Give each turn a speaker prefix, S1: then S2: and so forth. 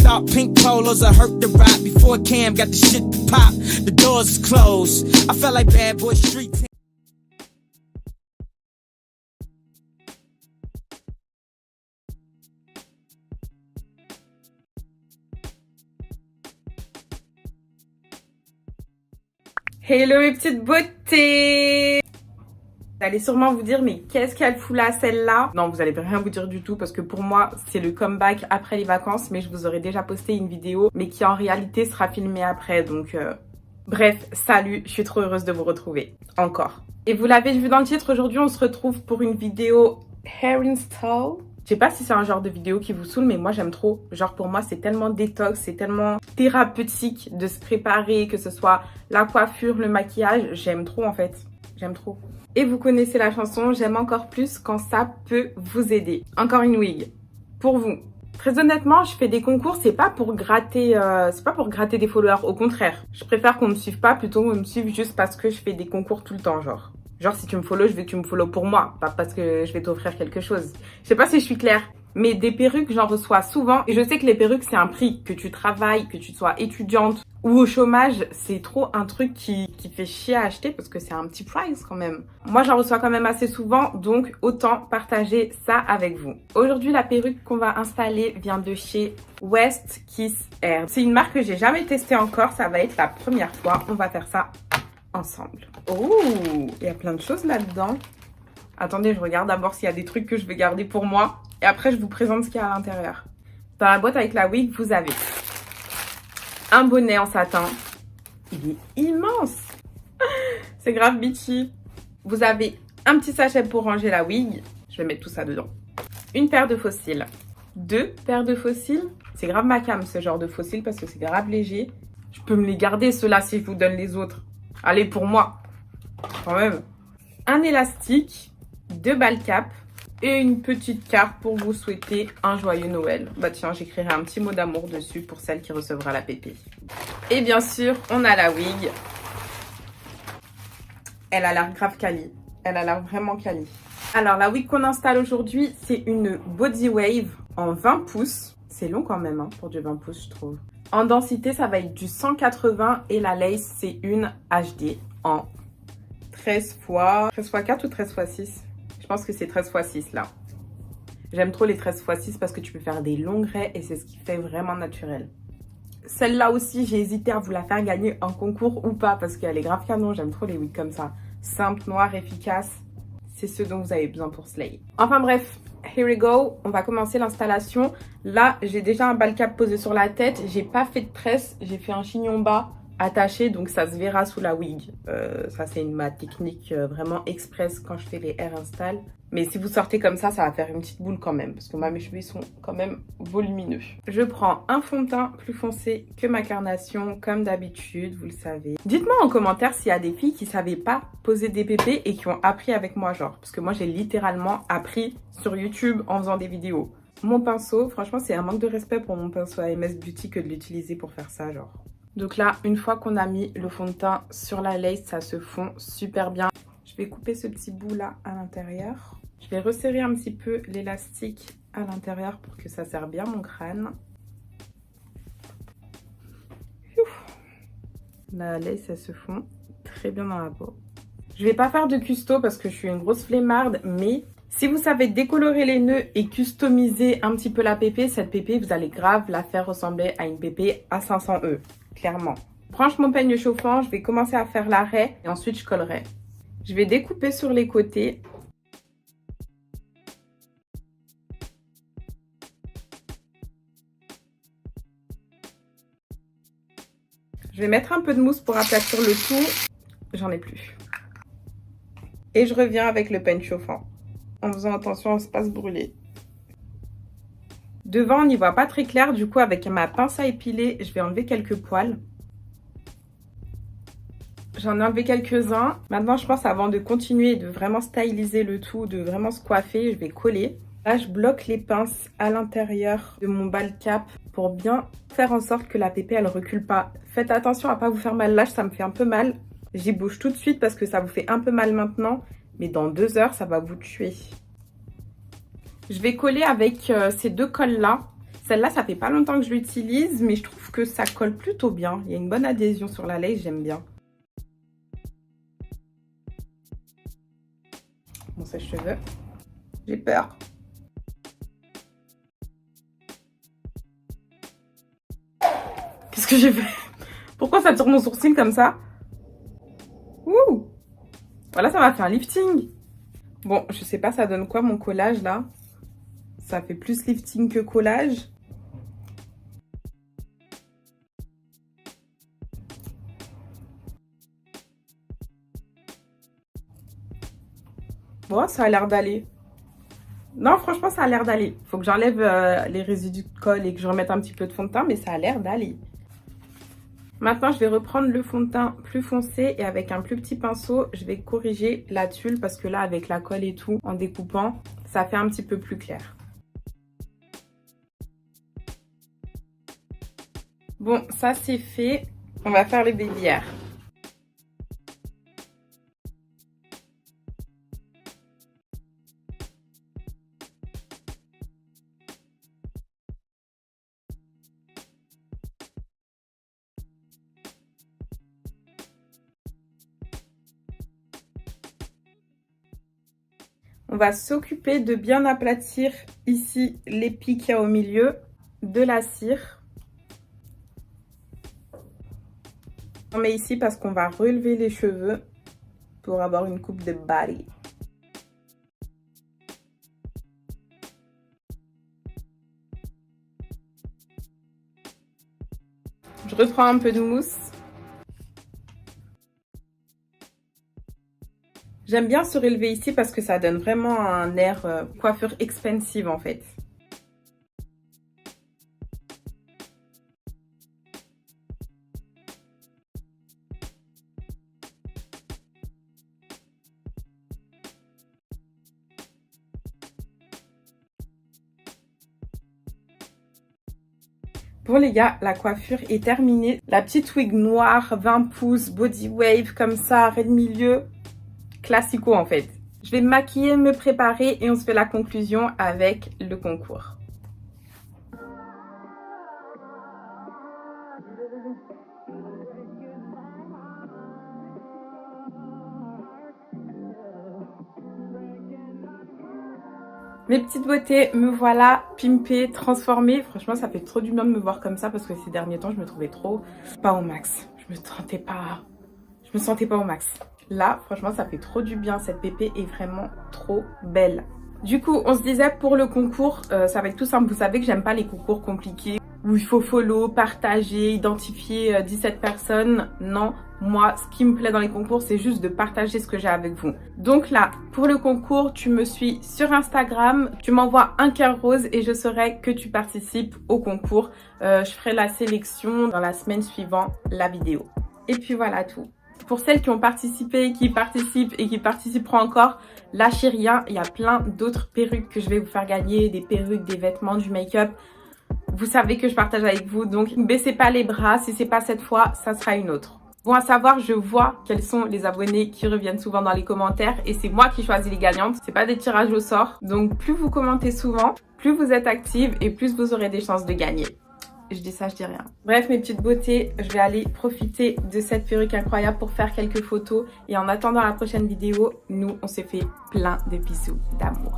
S1: thought pink polos would hurt the rock. Before Cam got the shit to pop, the doors is closed. I felt like Bad Boy Street.
S2: Hello mes petites beautés! Vous allez sûrement vous dire, mais qu'est-ce qu'elle fout là, celle-là? Non, vous allez rien vous dire du tout, parce que pour moi, c'est le comeback après les vacances, mais je vous aurais déjà posté une vidéo, mais qui en réalité sera filmée après, donc... Bref, salut, je suis trop heureuse de vous retrouver, encore. Et vous l'avez vu dans le titre, aujourd'hui on se retrouve pour une vidéo hair install. Je sais pas si c'est un genre de vidéo qui vous saoule, mais moi j'aime trop. Genre pour moi c'est tellement détox, c'est tellement thérapeutique de se préparer, que ce soit la coiffure, le maquillage. J'aime trop en fait, j'aime trop. Et vous connaissez la chanson, j'aime encore plus quand ça peut vous aider. Encore une wig, pour vous. Très honnêtement, je fais des concours, c'est pas pour gratter des followers, au contraire. Je préfère qu'on me suive pas, plutôt qu'on me suive juste parce que je fais des concours tout le temps, genre. Genre, si tu me follow, je veux que tu me follow pour moi, pas parce que je vais t'offrir quelque chose. Je sais pas si je suis claire, mais des perruques, j'en reçois souvent. Et je sais que les perruques, c'est un prix. Que tu travailles, que tu sois étudiante ou au chômage, c'est trop un truc qui fait chier à acheter parce que c'est un petit price quand même. Moi, j'en reçois quand même assez souvent, donc autant partager ça avec vous. Aujourd'hui, la perruque qu'on va installer vient de chez West Kiss Hair. C'est une marque que j'ai jamais testée encore, ça va être la première fois. On va faire ça ensemble. Oh, il y a plein de choses là-dedans. Attendez, je regarde d'abord s'il y a des trucs que je vais garder pour moi. Et après, je vous présente ce qu'il y a à l'intérieur. Dans la boîte avec la wig, vous avez un bonnet en satin. Il est immense. C'est grave bitchy. Vous avez un petit sachet pour ranger la wig. Je vais mettre tout ça dedans. Une paire de faux cils. 2 paires de faux cils. C'est grave ma cam ce genre de faux cils parce que c'est grave léger. Je peux me les garder ceux-là si je vous donne les autres. Allez, pour moi. Quand même. Un élastique. 2 balles cap. Et une petite carte pour vous souhaiter un joyeux Noël. Bah tiens, j'écrirai un petit mot d'amour dessus pour celle qui recevra la pépé. Et bien sûr, on a la wig. Elle a l'air grave quali. Elle a l'air vraiment quali. Alors, la wig qu'on installe aujourd'hui, c'est une Body Wave en 20 pouces. C'est long quand même, hein, pour du 20 pouces, je trouve. En densité, ça va être du 180 et la lace, c'est une HD en 13 x 4 ou 13 x 6. Je pense que c'est 13 x 6 là. J'aime trop les 13 x 6 parce que tu peux faire des longs raies et c'est ce qui fait vraiment naturel. Celle-là aussi, j'ai hésité à vous la faire gagner en concours ou pas parce qu'elle est grave canon. J'aime trop les wigs comme ça. Simple, noir, efficace. C'est ce dont vous avez besoin pour slay. Enfin bref, here we go. On va commencer l'installation. Là, j'ai déjà un bal cap posé sur la tête. J'ai pas fait de tresse. J'ai fait un chignon bas attaché, donc ça se verra sous la wig. Ça, c'est ma technique vraiment express quand je fais les hair install. Mais si vous sortez comme ça va faire une petite boule quand même, parce que moi, mes cheveux sont quand même volumineux. Je prends un fond de teint plus foncé que ma carnation, comme d'habitude, vous le savez. Dites-moi en commentaire s'il y a des filles qui savaient pas poser des pépés et qui ont appris avec moi, genre. Parce que moi, j'ai littéralement appris sur YouTube en faisant des vidéos. Mon pinceau, franchement, c'est un manque de respect pour mon pinceau AMS Beauty que de l'utiliser pour faire ça, genre. Donc là, une fois qu'on a mis le fond de teint sur la lace, ça se fond super bien. Je vais couper ce petit bout là à l'intérieur. Je vais resserrer un petit peu l'élastique à l'intérieur pour que ça serre bien mon crâne. La lace, elle se fond très bien dans la peau. Je vais pas faire de custo parce que je suis une grosse flemmarde, mais si vous savez décolorer les nœuds et customiser un petit peu la pépé, cette pépé, vous allez grave la faire ressembler à une pépé à 500 E. Clairement. Je branche mon peigne chauffant, je vais commencer à faire l'arrêt et ensuite je collerai. Je vais découper sur les côtés. Je vais mettre un peu de mousse pour aplatir le tout. J'en ai plus. Et je reviens avec le peigne chauffant. En faisant attention à ne pas se brûler. Devant, on n'y voit pas très clair. Du coup, avec ma pince à épiler, je vais enlever quelques poils. J'en ai enlevé quelques-uns. Maintenant, je pense avant de continuer de vraiment styliser le tout, de vraiment se coiffer, je vais coller. Là, je bloque les pinces à l'intérieur de mon bal cap pour bien faire en sorte que la pépé, elle recule pas. Faites attention à pas vous faire mal. Là, ça me fait un peu mal. J'y bouge tout de suite parce que ça vous fait un peu mal maintenant. Mais dans 2 heures, ça va vous tuer. Je vais coller avec ces 2 cols-là. Celle-là, ça fait pas longtemps que je l'utilise, mais je trouve que ça colle plutôt bien. Il y a une bonne adhésion sur la lace, j'aime bien. Mon sèche-cheveux. J'ai peur. Qu'est-ce que j'ai fait? Pourquoi ça tourne mon sourcil comme ça? Ouh! Voilà, ça m'a fait un lifting. Bon, je sais pas ça donne quoi mon collage là. Ça fait plus lifting que collage. Bon, ça a l'air d'aller. Non, franchement, ça a l'air d'aller. Faut que j'enlève les résidus de colle et que je remette un petit peu de fond de teint, mais ça a l'air d'aller. Maintenant, je vais reprendre le fond de teint plus foncé et avec un plus petit pinceau, je vais corriger la tulle parce que là, avec la colle et tout, en découpant, ça fait un petit peu plus clair. Bon, ça c'est fait. On va faire les baby hairs. On va s'occuper de bien aplatir ici les pics qu'il y a au milieu de la cire. On met ici parce qu'on va relever les cheveux pour avoir une coupe de body. Je reprends un peu de mousse. J'aime bien se relever ici parce que ça donne vraiment un air coiffure expensive en fait. Bon les gars, la coiffure est terminée. La petite wig noire, 20 pouces, body wave comme ça, arrêt de milieu. Classico en fait. Je vais me maquiller, me préparer et on se fait la conclusion avec le concours. Mes petites beautés, me voilà pimpée, transformée. Franchement, ça fait trop du bien de me voir comme ça parce que ces derniers temps, je me trouvais trop pas au max. Je me sentais pas au max. Là, franchement, ça fait trop du bien. Cette pépé est vraiment trop belle. Du coup, on se disait pour le concours, ça va être tout simple. Vous savez que j'aime pas les concours compliqués où il faut follow, partager, identifier 17 personnes. Non, moi, ce qui me plaît dans les concours, c'est juste de partager ce que j'ai avec vous. Donc là, pour le concours, tu me suis sur Instagram, tu m'envoies un cœur rose et je saurai que tu participes au concours. Je ferai la sélection dans la semaine suivant la vidéo. Et puis voilà tout. Pour celles qui ont participé, qui participent et qui participeront encore, lâchez rien. Il y a plein d'autres perruques que je vais vous faire gagner, des perruques, des vêtements, du make-up. Vous savez que je partage avec vous, donc ne baissez pas les bras. Si c'est pas cette fois, ça sera une autre. Bon à savoir, je vois quels sont les abonnés qui reviennent souvent dans les commentaires et c'est moi qui choisis les gagnantes. C'est pas des tirages au sort. Donc plus vous commentez souvent, plus vous êtes active et plus vous aurez des chances de gagner. Je dis ça, je dis rien. Bref, mes petites beautés, je vais aller profiter de cette perruque incroyable pour faire quelques photos. Et en attendant la prochaine vidéo, nous, on s'est fait plein de bisous d'amour.